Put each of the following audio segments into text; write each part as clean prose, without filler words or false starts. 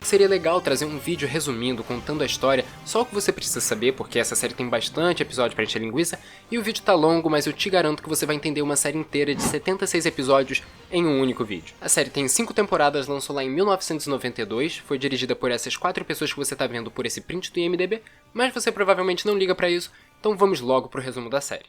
que seria legal trazer um vídeo resumindo, contando a história, só o que você precisa saber, porque essa série tem bastante episódio pra encher linguiça, e o vídeo tá longo, mas eu te garanto que você vai entender uma série inteira de 76 episódios em um único vídeo. A série tem 5 temporadas, lançou lá em 1992, foi dirigida por essas 4 pessoas que você tá vendo por esse print do IMDb, mas você provavelmente não liga pra isso, então vamos logo pro resumo da série.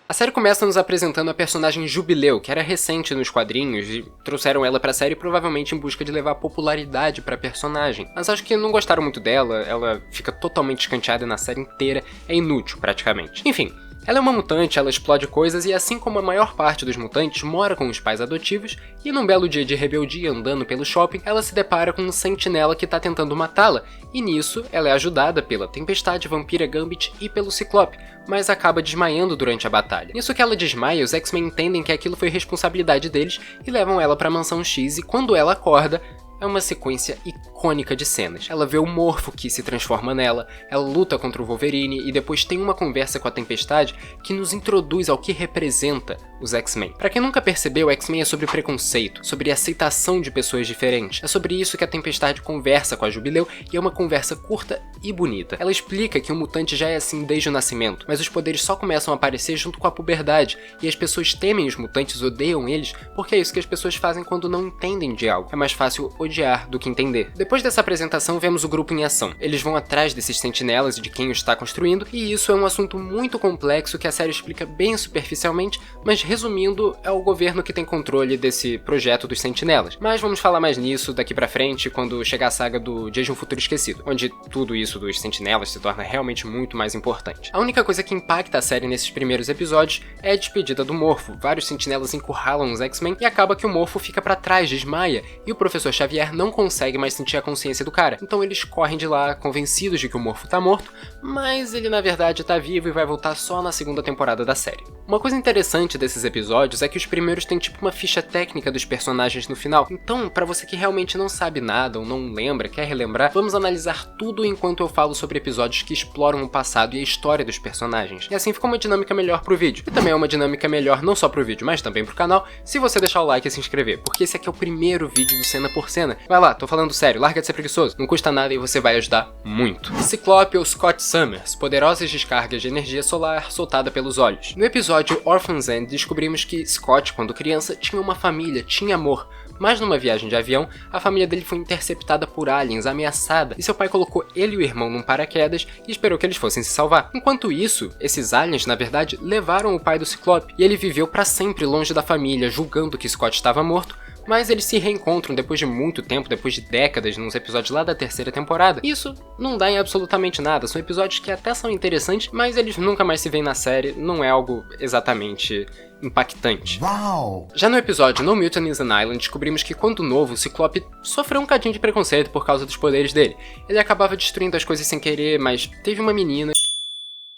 A série começa nos apresentando a personagem Jubileu, que era recente nos quadrinhos, e trouxeram ela pra série provavelmente em busca de levar popularidade pra personagem. Mas acho que não gostaram muito dela, ela fica totalmente escanteada na série inteira, é inútil praticamente. Enfim, ela é uma mutante, ela explode coisas e assim como a maior parte dos mutantes mora com os pais adotivos, e num belo dia de rebeldia andando pelo shopping, ela se depara com um sentinela que tá tentando matá-la, e nisso ela é ajudada pela Tempestade, Vampira Gambit e pelo Ciclope, mas acaba desmaiando durante a batalha. Nisso que ela desmaia, os X-Men entendem que aquilo foi responsabilidade deles e levam ela pra Mansão X, e quando ela acorda, é uma sequência icônica de cenas. Ela vê o Morfo que se transforma nela, ela luta contra o Wolverine e depois tem uma conversa com a Tempestade que nos introduz ao que representa os X-Men. Pra quem nunca percebeu, X-Men é sobre preconceito, sobre aceitação de pessoas diferentes. É sobre isso que a Tempestade conversa com a Jubileu e é uma conversa curta e bonita. Ela explica que o mutante já é assim desde o nascimento, mas os poderes só começam a aparecer junto com a puberdade e as pessoas temem os mutantes, odeiam eles, porque é isso que as pessoas fazem quando não entendem de algo. É mais fácil odiar do que entender. Depois dessa apresentação, vemos o grupo em ação. Eles vão atrás desses sentinelas e de quem o está construindo, e isso é um assunto muito complexo que a série explica bem superficialmente, mas resumindo, é o governo que tem controle desse projeto dos sentinelas. Mas vamos falar mais nisso daqui pra frente, quando chegar a saga do Dias de um Futuro Esquecido, onde tudo isso dos sentinelas se torna realmente muito mais importante. A única coisa que impacta a série nesses primeiros episódios é a despedida do Morfo. Vários sentinelas encurralam os X-Men e acaba que o Morfo fica pra trás, desmaia, e o professor Xavier não consegue mais sentir a consciência do cara. Então eles correm de lá, convencidos de que o Morfo tá morto, mas ele na verdade tá vivo e vai voltar só na segunda temporada da série. Uma coisa interessante desses episódios é que os primeiros têm tipo uma ficha técnica dos personagens no final, então pra você que realmente não sabe nada ou não lembra, quer relembrar, vamos analisar tudo enquanto eu falo sobre episódios que exploram o passado e a história dos personagens. E assim fica uma dinâmica melhor pro vídeo. E também é uma dinâmica melhor não só pro vídeo, mas também pro canal, se você deixar o like e se inscrever, porque esse aqui é o primeiro vídeo do Cena por Cena. Vai lá, tô falando sério, larga de ser preguiçoso, não custa nada e você vai ajudar muito. Ciclope ou Scott Summers, poderosas descargas de energia solar soltada pelos olhos. No episódio Orphan's End, descobrimos que Scott, quando criança, tinha uma família, tinha amor, mas numa viagem de avião, a família dele foi interceptada por aliens, ameaçada, e seu pai colocou ele e o irmão num paraquedas e esperou que eles fossem se salvar. Enquanto isso, esses aliens, na verdade, levaram o pai do Ciclope, e ele viveu pra sempre longe da família, julgando que Scott estava morto, mas eles se reencontram depois de muito tempo, depois de décadas, nos episódios lá da terceira temporada. Isso não dá em absolutamente nada, são episódios que até são interessantes, mas eles nunca mais se veem na série, não é algo exatamente impactante. Uau! Já no episódio No Mutants on Island, descobrimos que quando novo, o Ciclope sofreu um cadinho de preconceito por causa dos poderes dele. Ele acabava destruindo as coisas sem querer, mas teve uma menina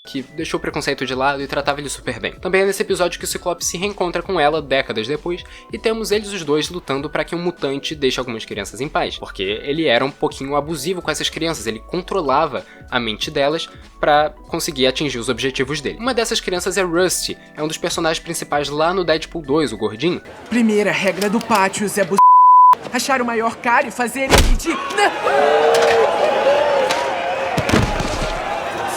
que deixou o preconceito de lado e tratava ele super bem. Também é nesse episódio que o Ciclope se reencontra com ela décadas depois, e temos eles os dois lutando para que um mutante deixe algumas crianças em paz, porque ele era um pouquinho abusivo com essas crianças, ele controlava a mente delas para conseguir atingir os objetivos dele. Uma dessas crianças é Rusty, é um dos personagens principais lá no Deadpool 2, o gordinho. Primeira regra do pátio é achar o maior cara e fazer ele de...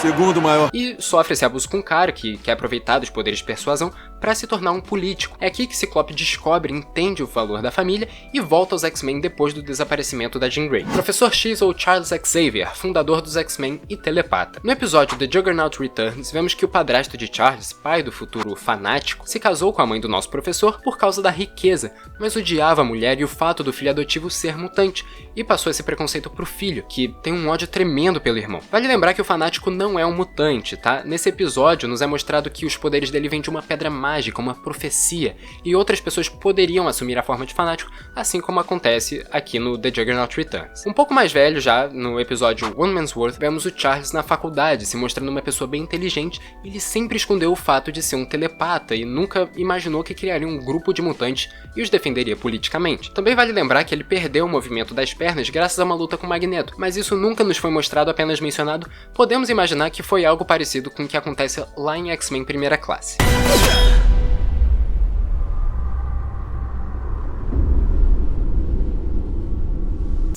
Segundo maior. E sofre esse abuso com o cara, que quer aproveitar dos poderes de persuasão para se tornar um político. É aqui que Ciclope descobre e entende o valor da família e volta aos X-Men depois do desaparecimento da Jean Grey. Professor X ou Charles Xavier, fundador dos X-Men e telepata. No episódio The Juggernaut Returns, vemos que o padrasto de Charles, pai do futuro fanático, se casou com a mãe do nosso professor por causa da riqueza, mas odiava a mulher e o fato do filho adotivo ser mutante, e passou esse preconceito pro filho, que tem um ódio tremendo pelo irmão. Vale lembrar que o fanático não é um mutante, tá? Nesse episódio nos é mostrado que os poderes dele vêm de uma pedra mágica, uma profecia, e outras pessoas poderiam assumir a forma de fanático, assim como acontece aqui no The Juggernaut Returns. Um pouco mais velho já, no episódio One Man's Worth, vemos o Charles na faculdade, se mostrando uma pessoa bem inteligente, e ele sempre escondeu o fato de ser um telepata e nunca imaginou que criaria um grupo de mutantes e os defenderia politicamente. Também vale lembrar que ele perdeu o movimento das pernas graças a uma luta com Magneto, mas isso nunca nos foi mostrado, apenas mencionado. Podemos imaginar que foi algo parecido com o que acontece lá em X-Men Primeira Classe.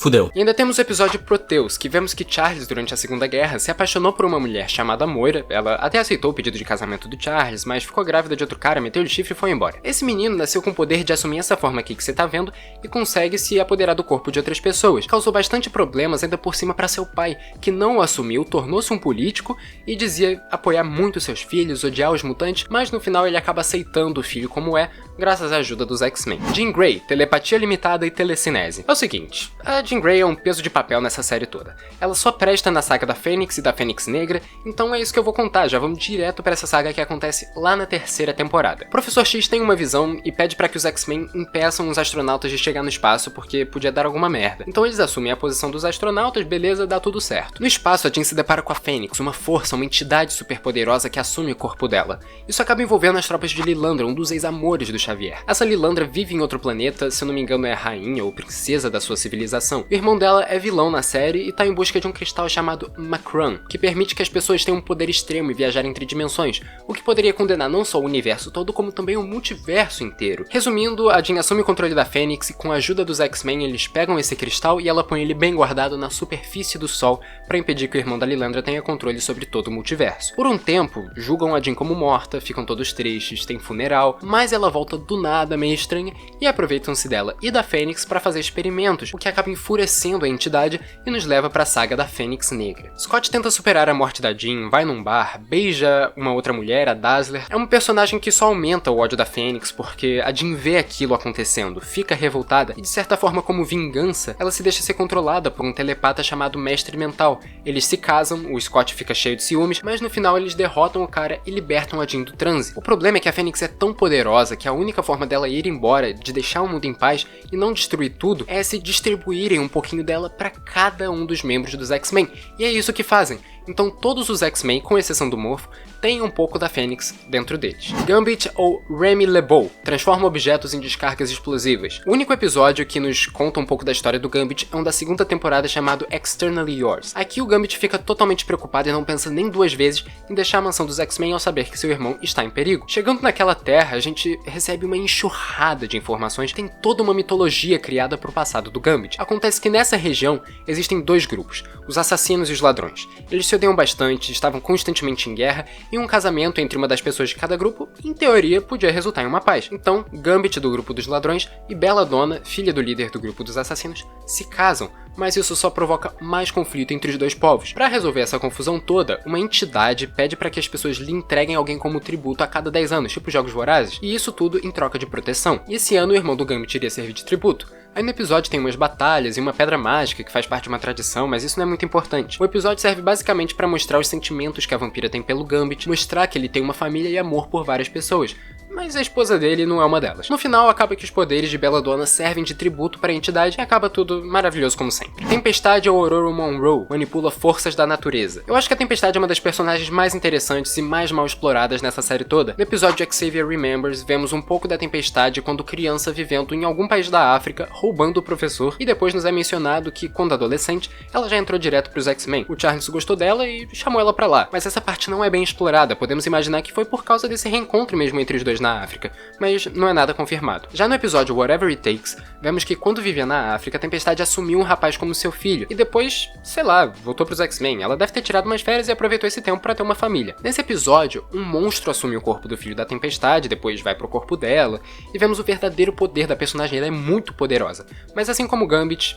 fudeu. E ainda temos o episódio Proteus, que vemos que Charles, durante a Segunda Guerra, se apaixonou por uma mulher chamada Moira. Ela até aceitou o pedido de casamento do Charles, mas ficou grávida de outro cara, meteu-lhe chifre e foi embora. Esse menino nasceu com o poder de assumir essa forma aqui que você tá vendo e consegue se apoderar do corpo de outras pessoas. Causou bastante problemas ainda por cima para seu pai, que não o assumiu, tornou-se um político e dizia apoiar muito seus filhos, odiar os mutantes, mas no final ele acaba aceitando o filho como é, graças à ajuda dos X-Men. Jean Grey, telepatia limitada e telecinese. É o seguinte, a Jean Grey é um peso de papel nessa série toda. Ela só presta na saga da Fênix e da Fênix Negra, então é isso que eu vou contar, já vamos direto para essa saga que acontece lá na terceira temporada. Professor X tem uma visão e pede para que os X-Men impeçam os astronautas de chegar no espaço porque podia dar alguma merda. Então eles assumem a posição dos astronautas, beleza, dá tudo certo. No espaço, a Jean se depara com a Fênix, uma força, uma entidade superpoderosa que assume o corpo dela. Isso acaba envolvendo as tropas de Lilandra, um dos ex-amores do Xavier. Essa Lilandra vive em outro planeta, se eu não me engano é a rainha ou princesa da sua civilização. O irmão dela é vilão na série e tá em busca de um cristal chamado Macron, que permite que as pessoas tenham um poder extremo e viajar entre dimensões, o que poderia condenar não só o universo todo, como também o multiverso inteiro. Resumindo, a Jean assume o controle da Fênix e com a ajuda dos X-Men eles pegam esse cristal e ela põe ele bem guardado na superfície do Sol para impedir que o irmão da Lilandra tenha controle sobre todo o multiverso. Por um tempo, julgam a Jean como morta, ficam todos tristes, tem funeral, mas ela volta do nada, meio estranha, e aproveitam-se dela e da Fênix para fazer experimentos, o que acaba enfurecendo a entidade e nos leva para a saga da Fênix Negra. Scott tenta superar a morte da Jean, vai num bar, beija uma outra mulher, a Dazzler. É um personagem que só aumenta o ódio da Fênix, porque a Jean vê aquilo acontecendo, fica revoltada e de certa forma como vingança, ela se deixa ser controlada por um telepata chamado Mestre Mental. Eles se casam, o Scott fica cheio de ciúmes, mas no final eles derrotam o cara e libertam a Jean do transe. O problema é que a Fênix é tão poderosa que a única forma dela ir embora, de deixar o mundo em paz e não destruir tudo, é se distribuírem um pouquinho dela para cada um dos membros dos X-Men. E é isso que fazem. Então todos os X-Men, com exceção do Morpho, têm um pouco da Fênix dentro deles. Gambit, ou Remy LeBeau, transforma objetos em descargas explosivas. O único episódio que nos conta um pouco da história do Gambit é um da segunda temporada chamado Externally Yours. Aqui o Gambit fica totalmente preocupado e não pensa nem duas vezes em deixar a mansão dos X-Men ao saber que seu irmão está em perigo. Chegando naquela terra, a gente recebe uma enxurrada de informações, tem toda uma mitologia criada pro passado do Gambit. Acontece que nessa região existem dois grupos, os assassinos e os ladrões. Eles se odeiam bastante, estavam constantemente em guerra, e um casamento entre uma das pessoas de cada grupo, em teoria, podia resultar em uma paz. Então, Gambit do grupo dos ladrões e Belladonna, filha do líder do grupo dos assassinos, se casam, mas isso só provoca mais conflito entre os dois povos. Para resolver essa confusão toda, uma entidade pede para que as pessoas lhe entreguem alguém como tributo a cada 10 anos, tipo Jogos Vorazes, e isso tudo em troca de proteção. E esse ano o irmão do Gambit iria servir de tributo. Aí no episódio tem umas batalhas e uma pedra mágica que faz parte de uma tradição, mas isso não é muito importante. O episódio serve basicamente para mostrar os sentimentos que a vampira tem pelo Gambit, mostrar que ele tem uma família e amor por várias pessoas, mas a esposa dele não é uma delas. No final, acaba que os poderes de Belladonna servem de tributo para a entidade e acaba tudo maravilhoso como sempre. Tempestade ou Ororo Monroe manipula forças da natureza. Eu acho que a Tempestade é uma das personagens mais interessantes e mais mal exploradas nessa série toda. No episódio Xavier Remembers, vemos um pouco da Tempestade quando criança vivendo em algum país da África, roubando o professor, e depois nos é mencionado que, quando adolescente, ela já entrou direto pros X-Men. O Charles gostou dela e chamou ela pra lá. Mas essa parte não é bem explorada, podemos imaginar que foi por causa desse reencontro mesmo entre os dois na África, mas não é nada confirmado. Já no episódio Whatever It Takes, vemos que quando vivia na África, a Tempestade assumiu um rapaz como seu filho, e depois, sei lá, voltou pros X-Men. Ela deve ter tirado umas férias e aproveitou esse tempo pra ter uma família. Nesse episódio, um monstro assume o corpo do filho da Tempestade, depois vai pro corpo dela, e vemos o verdadeiro poder da personagem. Ela é muito poderosa, mas assim como Gambit,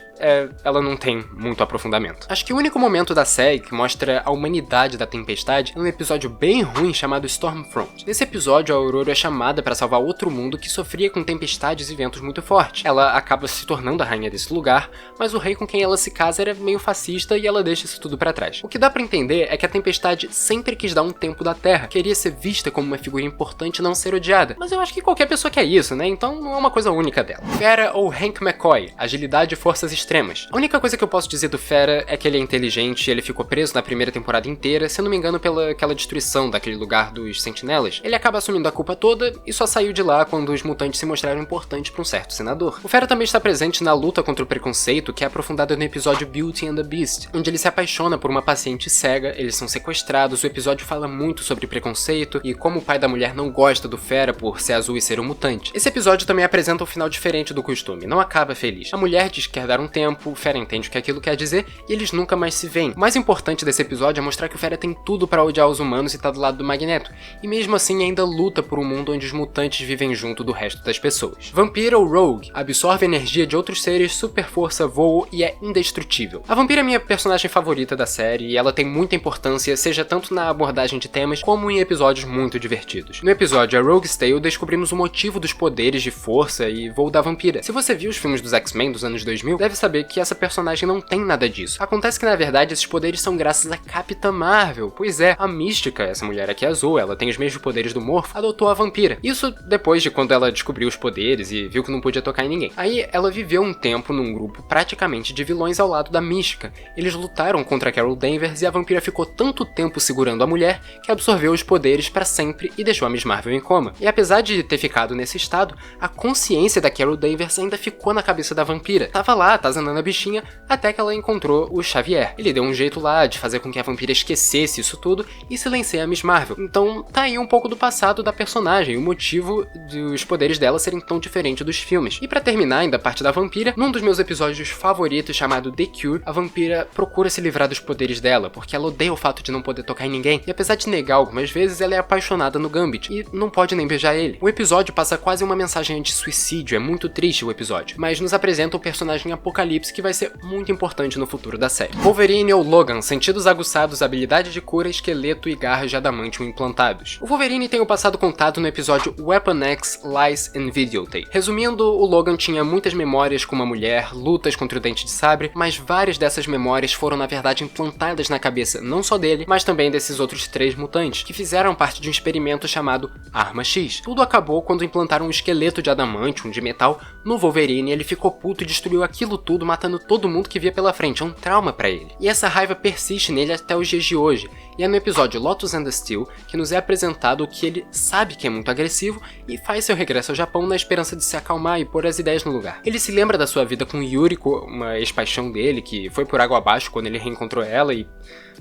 ela não tem muito aprofundamento. Acho que o único momento da série que mostra a humanidade da Tempestade é um episódio bem ruim chamado Stormfront. Nesse episódio, a Aurora é chamada para salvar outro mundo que sofria com tempestades e ventos muito fortes. Ela acaba se tornando a rainha desse lugar, mas o rei com quem ela se casa era meio fascista e ela deixa isso tudo pra trás. O que dá pra entender é que a Tempestade sempre quis dar um tempo da Terra, queria ser vista como uma figura importante e não ser odiada, mas eu acho que qualquer pessoa quer isso, né? Então não é uma coisa única dela. Fera ou Hank McCoy, agilidade e forças extremas. A única coisa que eu posso dizer do Fera é que ele é inteligente e ele ficou preso na primeira temporada inteira, se não me engano pela aquela destruição daquele lugar dos sentinelas. Ele acaba assumindo a culpa toda e só saiu de lá quando os mutantes se mostraram importantes para um certo senador. O Fera também está presente na luta contra o preconceito, que é aprofundado no episódio Beauty and the Beast, onde ele se apaixona por uma paciente cega, eles são sequestrados. O episódio fala muito sobre preconceito e como o pai da mulher não gosta do Fera por ser azul e ser um mutante. Esse episódio também apresenta um final diferente do costume, não acaba feliz. A mulher diz que quer dar um tempo, o Fera entende o que aquilo quer dizer e eles nunca mais se veem. O mais importante desse episódio é mostrar que o Fera tem tudo pra odiar os humanos e tá do lado do Magneto, e mesmo assim ainda luta por um mundo onde os mutantes vivem junto do resto das pessoas. Vampira ou Rogue absorve a energia de outros seres, super força, voo e é indestrutível. A Vampira é minha personagem favorita da série e ela tem muita importância, seja tanto na abordagem de temas como em episódios muito divertidos. No episódio A Rogue's Tale descobrimos o motivo dos poderes de força e voo da Vampira. Se você viu os filmes dos X-Men dos anos 2000, deve saber que essa personagem não tem nada disso. Acontece que na verdade esses poderes são graças a Capitã Marvel. Pois é, a Mística, essa mulher aqui azul, ela tem os mesmos poderes do Morpho, adotou a Vampira. Isso depois de quando ela descobriu os poderes e viu que não podia tocar em ninguém. Aí ela viveu um tempo num grupo praticamente de vilões ao lado da Mística. Eles lutaram contra Carol Danvers e a Vampira ficou tanto tempo segurando a mulher que absorveu os poderes pra sempre e deixou a Miss Marvel em coma. E apesar de ter ficado nesse estado, a consciência da Carol Danvers ainda ficou na cabeça da Vampira. Tava lá, atazanando a bichinha, até que ela encontrou o Xavier. Ele deu um jeito lá de fazer com que a Vampira esquecesse isso tudo e silenciar a Miss Marvel. Então tá aí um pouco do passado da personagem, o motivo dos poderes dela serem tão diferentes dos filmes. E pra terminar ainda a parte da Vampira, num dos meus episódios favoritos chamado The Cure, a Vampira procura se livrar dos poderes dela, porque ela odeia o fato de não poder tocar em ninguém, e apesar de negar algumas vezes, ela é apaixonada no Gambit, e não pode nem beijar ele. O episódio passa quase uma mensagem anti-suicídio, é muito triste o episódio, mas nos apresenta o personagem Apocalipse que vai ser muito importante no futuro da série. Wolverine ou Logan, sentidos aguçados, habilidade de cura, esqueleto e garras de adamantium implantados. O Wolverine tem o passado contado no episódio Weapon X, Lies and Videotape. Resumindo, o Logan tinha muitas memórias com uma mulher, lutas contra o Dente de Sabre, mas várias dessas memórias foram na verdade implantadas na cabeça não só dele, mas também desses outros 3 mutantes, que fizeram parte de um experimento chamado Arma X. Tudo acabou quando implantaram um esqueleto de adamantium, de metal, no Wolverine, e ele ficou puto e destruiu aquilo tudo, matando todo mundo que via pela frente. É um trauma pra ele. E essa raiva persiste nele até os dias de hoje. E é no episódio Lotus and the Steel que nos é apresentado que ele sabe que é muito agressivo e faz seu regresso ao Japão na esperança de se acalmar e pôr as ideias no lugar. Ele se lembra da sua vida com Yuriko, uma ex-paixão dele, que foi por água abaixo quando ele reencontrou ela e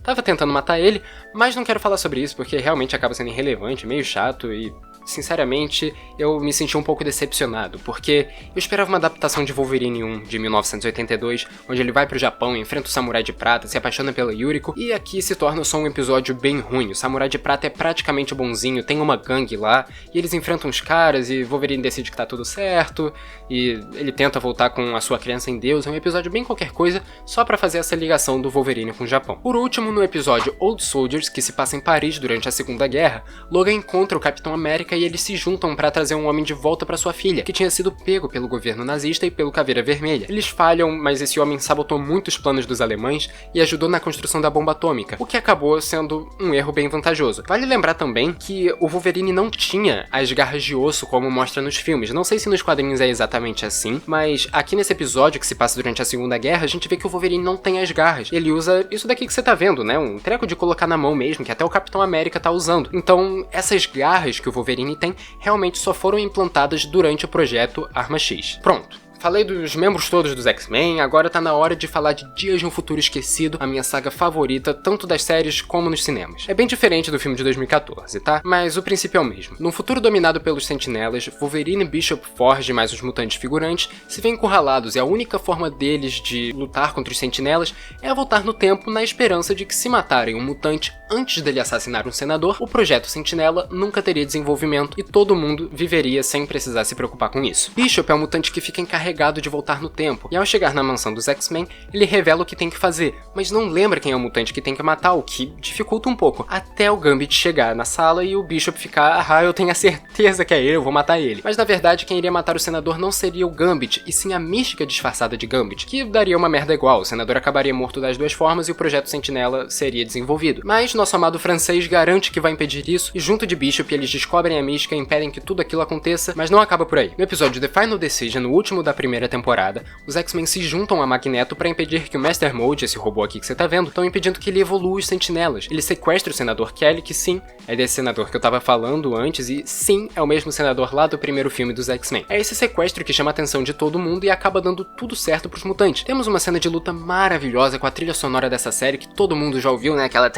tava tentando matar ele, mas não quero falar sobre isso porque realmente acaba sendo irrelevante, meio chato e, sinceramente, eu me senti um pouco decepcionado, porque eu esperava uma adaptação de Wolverine 1 de 1982, onde ele vai pro Japão, enfrenta o Samurai de Prata, se apaixona pela Yuriko, e aqui se torna só um episódio bem ruim. O Samurai de Prata é praticamente bonzinho, tem uma gangue lá, e eles enfrentam os caras, e Wolverine decide que tá tudo certo, e ele tenta voltar com a sua criança em Deus. É um episódio bem qualquer coisa, só pra fazer essa ligação do Wolverine com o Japão. Por último, no episódio Old Soldiers, que se passa em Paris durante a Segunda Guerra, Logan encontra o Capitão América e eles se juntam para trazer um homem de volta para sua filha, que tinha sido pego pelo governo nazista e pelo Caveira Vermelha. Eles falham, mas esse homem sabotou muitos planos dos alemães e ajudou na construção da bomba atômica, o que acabou sendo um erro bem vantajoso. Vale lembrar também que o Wolverine não tinha as garras de osso como mostra nos filmes. Não sei se nos quadrinhos é exatamente assim, mas aqui nesse episódio que se passa durante a Segunda Guerra, a gente vê que o Wolverine não tem as garras. Ele usa isso daqui que você tá vendo, né? Um treco de colocar na mão mesmo, que até o Capitão América tá usando. Então, essas garras que o Wolverine tem realmente só foram implantadas durante o projeto Arma X. Pronto. Falei dos membros todos dos X-Men, agora tá na hora de falar de Dias de um Futuro Esquecido, a minha saga favorita, tanto das séries como nos cinemas. É bem diferente do filme de 2014, tá? Mas o princípio é o mesmo. Num futuro dominado pelos Sentinelas, Wolverine, Bishop, Forge e mais os mutantes figurantes se veem encurralados e a única forma deles de lutar contra os Sentinelas é voltar no tempo na esperança de que se matarem um mutante antes dele assassinar um senador, o projeto Sentinela nunca teria desenvolvimento e todo mundo viveria sem precisar se preocupar com isso. Bishop é um mutante que fica encarregado de voltar no tempo, e ao chegar na mansão dos X-Men, ele revela o que tem que fazer, mas não lembra quem é o mutante que tem que matar, o que dificulta um pouco, até o Gambit chegar na sala e o Bishop ficar, eu tenho a certeza que é ele, eu vou matar ele. Mas na verdade quem iria matar o senador não seria o Gambit, e sim a Mística disfarçada de Gambit, que daria uma merda igual, o senador acabaria morto das duas formas e o projeto Sentinela seria desenvolvido. Mas nosso amado francês garante que vai impedir isso, e junto de Bishop eles descobrem a Mística e impedem que tudo aquilo aconteça, mas não acaba por aí. No episódio The Final Decision, o último da primeira temporada, os X-Men se juntam a Magneto para impedir que o Master Mold, esse robô aqui que você tá vendo, estão impedindo que ele evolua os Sentinelas. Ele sequestra o senador Kelly, que sim, é desse senador que eu tava falando antes, e sim, é o mesmo senador lá do primeiro filme dos X-Men. É esse sequestro que chama a atenção de todo mundo e acaba dando tudo certo pros mutantes. Temos uma cena de luta maravilhosa com a trilha sonora dessa série que todo mundo já ouviu, né? Aquela...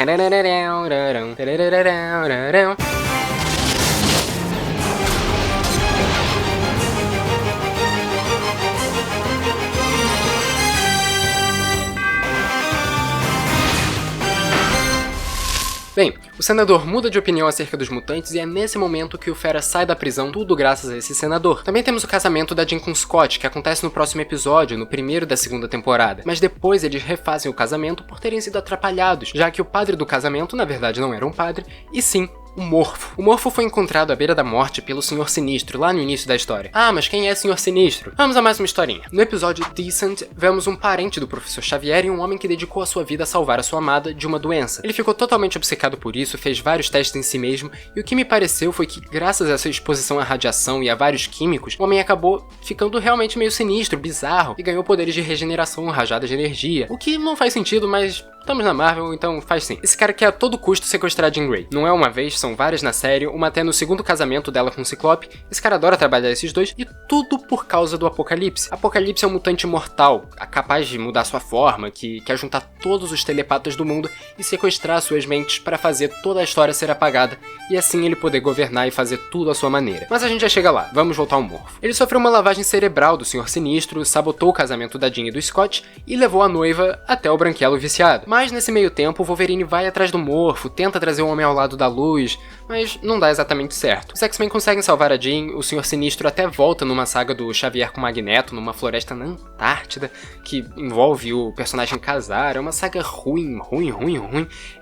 Bem, o senador muda de opinião acerca dos mutantes e é nesse momento que o Fera sai da prisão, tudo graças a esse senador. Também temos o casamento da Jean com Scott, que acontece no próximo episódio, no primeiro da segunda temporada, mas depois eles refazem o casamento por terem sido atrapalhados, já que o padre do casamento na verdade não era um padre, e sim o Morfo. O Morfo foi encontrado à beira da morte pelo Senhor Sinistro, lá no início da história. Ah, mas quem é Senhor Sinistro? Vamos a mais uma historinha. No episódio Decent, vemos um parente do Professor Xavier e um homem que dedicou a sua vida a salvar a sua amada de uma doença. Ele ficou totalmente obcecado por isso, fez vários testes em si mesmo, e o que me pareceu foi que, graças a essa exposição à radiação e a vários químicos, o homem acabou ficando realmente meio sinistro, bizarro, e ganhou poderes de regeneração, rajadas de energia. O que não faz sentido, mas estamos na Marvel, então faz sim. Esse cara quer a todo custo sequestrar Jean Grey. Não é uma vez, são várias na série, uma até no segundo casamento dela com o Ciclope. Esse cara adora trabalhar esses dois, e tudo por causa do Apocalipse. Apocalipse é um mutante mortal, capaz de mudar sua forma, que quer juntar todos os telepatas do mundo e sequestrar suas mentes para fazer toda a história ser apagada, e assim ele poder governar e fazer tudo à sua maneira. Mas a gente já chega lá, vamos voltar ao Morfo. Ele sofreu uma lavagem cerebral do Senhor Sinistro, sabotou o casamento da Jean e do Scott, e levou a noiva até o Branquelo viciado. Mas nesse meio tempo, o Wolverine vai atrás do Morfo, tenta trazer o homem ao lado da luz, mas não dá exatamente certo. Os X-Men conseguem salvar a Jean, o Senhor Sinistro até volta numa saga do Xavier com Magneto, numa floresta na Antártida, que envolve o personagem casar. É uma saga ruim,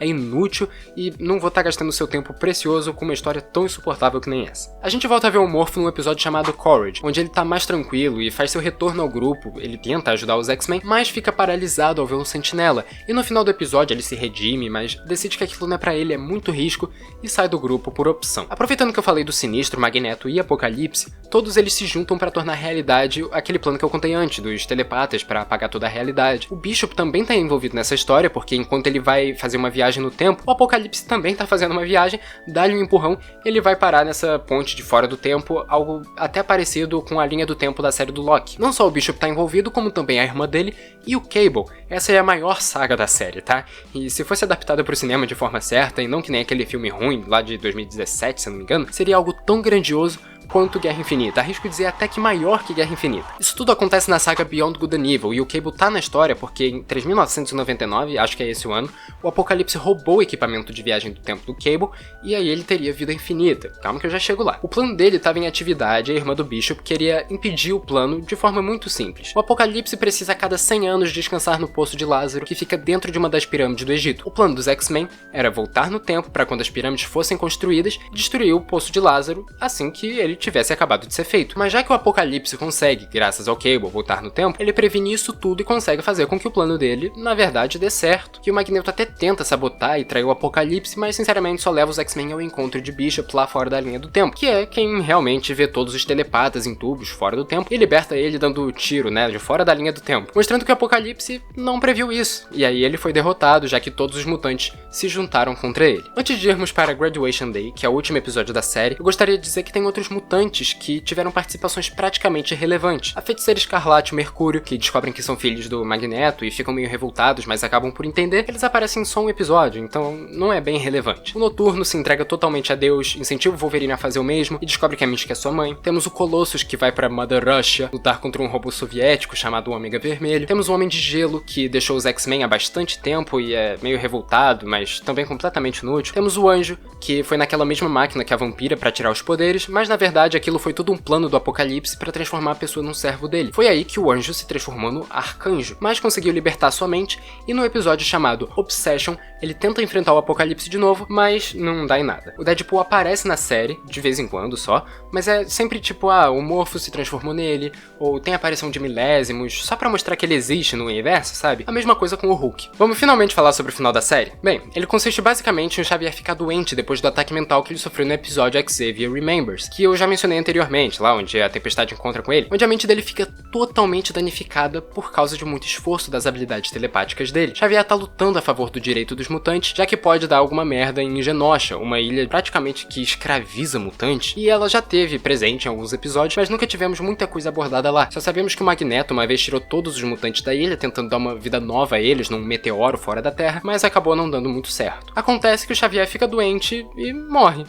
é inútil, e não vou estar gastando seu tempo precioso com uma história tão insuportável que nem essa. A gente volta a ver o Morpho num episódio chamado Courage, onde ele tá mais tranquilo e faz seu retorno ao grupo. Ele tenta ajudar os X-Men, mas fica paralisado ao ver um sentinela, e no final do episódio ele se redime, mas decide que aquilo não é pra ele, é muito risco, e sai do grupo por opção. Aproveitando que eu falei do Sinistro, Magneto e Apocalipse, todos eles se juntam pra tornar realidade aquele plano que eu contei antes, dos telepatas pra apagar toda a realidade. O Bishop também tá envolvido nessa história, porque enquanto ele vai fazer uma viagem no tempo, o Apocalipse também tá fazendo uma viagem, dá-lhe um empurrão, ele vai parar nessa ponte de fora do tempo, algo até parecido com a linha do tempo da série do Loki. Não só o Bishop tá envolvido, como também a irmã dele e o Cable. Essa é a maior saga da série, tá? E se fosse adaptada pro cinema de forma certa, e não que nem aquele filme ruim lá de 2017, se eu não me engano, seria algo tão grandioso quanto Guerra Infinita, arrisco dizer até que maior que Guerra Infinita. Isso tudo acontece na saga Beyond Good and Evil, e o Cable tá na história porque em 3999, acho que é esse o ano, o Apocalipse roubou o equipamento de viagem do tempo do Cable, e aí ele teria vida infinita. Calma que eu já chego lá. O plano dele estava em atividade, a irmã do Bishop queria impedir o plano de forma muito simples. O Apocalipse precisa a cada 100 anos descansar no Poço de Lázaro, que fica dentro de uma das pirâmides do Egito. O plano dos X-Men era voltar no tempo para quando as pirâmides fossem construídas, destruir o Poço de Lázaro assim que ele tivesse acabado de ser feito. Mas já que o Apocalipse consegue, graças ao Cable, voltar no tempo, ele previne isso tudo e consegue fazer com que o plano dele, na verdade, dê certo. Que o Magneto até tenta sabotar e trair o Apocalipse, mas sinceramente só leva os X-Men ao encontro de Bishop lá fora da linha do tempo, que é quem realmente vê todos os telepatas em tubos fora do tempo e liberta ele dando tiro, né, de fora da linha do tempo, mostrando que o Apocalipse não previu isso, e aí ele foi derrotado, já que todos os mutantes se juntaram contra ele. Antes de irmos para Graduation Day, que é o último episódio da série, eu gostaria de dizer que tem outros mutantes que tiveram participações praticamente irrelevantes. A Feiticeira Escarlate e o Mercúrio, que descobrem que são filhos do Magneto e ficam meio revoltados, mas acabam por entender, eles aparecem em só um episódio, então não é bem relevante. O Noturno se entrega totalmente a Deus, incentiva o Wolverine a fazer o mesmo e descobre que a Mística é sua mãe. Temos o Colossus, que vai pra Mother Russia lutar contra um robô soviético chamado Ômega Vermelho. Temos o Homem de Gelo, que deixou os X-Men há bastante tempo e é meio revoltado, mas também completamente inútil. Temos o Anjo, que foi naquela mesma máquina que a Vampira pra tirar os poderes, mas na verdade aquilo foi todo um plano do Apocalipse para transformar a pessoa num servo dele. Foi aí que o Anjo se transformou no Arcanjo, mas conseguiu libertar sua mente, e no episódio chamado Obsession, ele tenta enfrentar o Apocalipse de novo, mas não dá em nada. O Deadpool aparece na série, de vez em quando só, mas é sempre tipo, o Morpho se transformou nele, ou tem a aparição de milésimos, só pra mostrar que ele existe no universo, sabe? A mesma coisa com o Hulk. Vamos finalmente falar sobre o final da série? Bem, ele consiste basicamente em o Xavier ficar doente depois do ataque mental que ele sofreu no episódio Xavier Remembers, que eu já mencionei anteriormente, lá onde a Tempestade encontra com ele, onde a mente dele fica totalmente danificada por causa de muito esforço das habilidades telepáticas dele. Xavier tá lutando a favor do direito dos mutantes, já que pode dar alguma merda em Genosha, uma ilha praticamente que escraviza mutantes, e ela já teve presente em alguns episódios, mas nunca tivemos muita coisa abordada lá. Só sabemos que o Magneto uma vez tirou todos os mutantes da ilha, tentando dar uma vida nova a eles num meteoro fora da Terra, mas acabou não dando muito certo. Acontece que o Xavier fica doente e morre.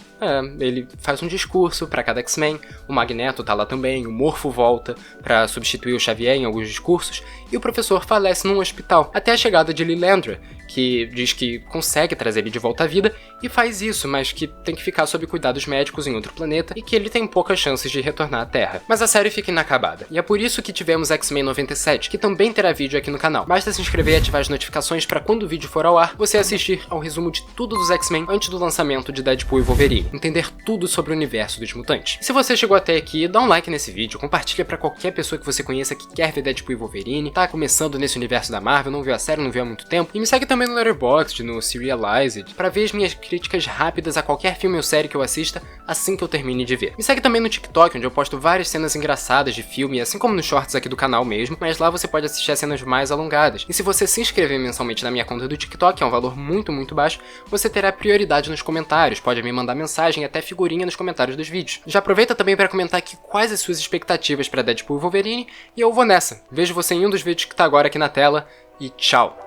Ele faz um discurso pra cada X-Men, o Magneto tá lá também, o Morpho volta pra substituir o Xavier em alguns discursos, e o professor falece num hospital, até a chegada de Lilandra, que diz que consegue trazer ele de volta à vida e faz isso, mas que tem que ficar sob cuidados médicos em outro planeta e que ele tem poucas chances de retornar à Terra. Mas a série fica inacabada, e é por isso que tivemos X-Men 97, que também terá vídeo aqui no canal. Basta se inscrever e ativar as notificações para quando o vídeo for ao ar, você assistir ao resumo de tudo dos X-Men antes do lançamento de Deadpool e Wolverine, entender tudo sobre o universo dos mutantes. E se você chegou até aqui, dá um like nesse vídeo, compartilha para qualquer pessoa que você conheça que quer ver Deadpool e Wolverine, tá começando nesse universo da Marvel, não viu a série, não viu há muito tempo, e me segue também no Letterboxd, no Serialized, para ver as minhas críticas rápidas a qualquer filme ou série que eu assista assim que eu termine de ver. Me segue também no TikTok, onde eu posto várias cenas engraçadas de filme, assim como nos shorts aqui do canal mesmo, mas lá você pode assistir as cenas mais alongadas. E se você se inscrever mensalmente na minha conta do TikTok, que é um valor muito baixo, você terá prioridade nos comentários, pode me mandar mensagem e até figurinha nos comentários dos vídeos. Já aproveita também para comentar aqui quais as suas expectativas para Deadpool e Wolverine, e eu vou nessa. Vejo você em um dos vídeos que tá agora aqui na tela, e tchau!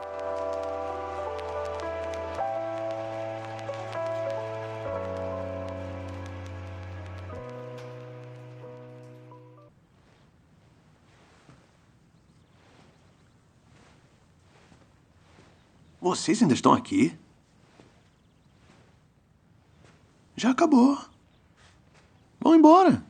Vocês ainda estão aqui? Já acabou. Vão embora.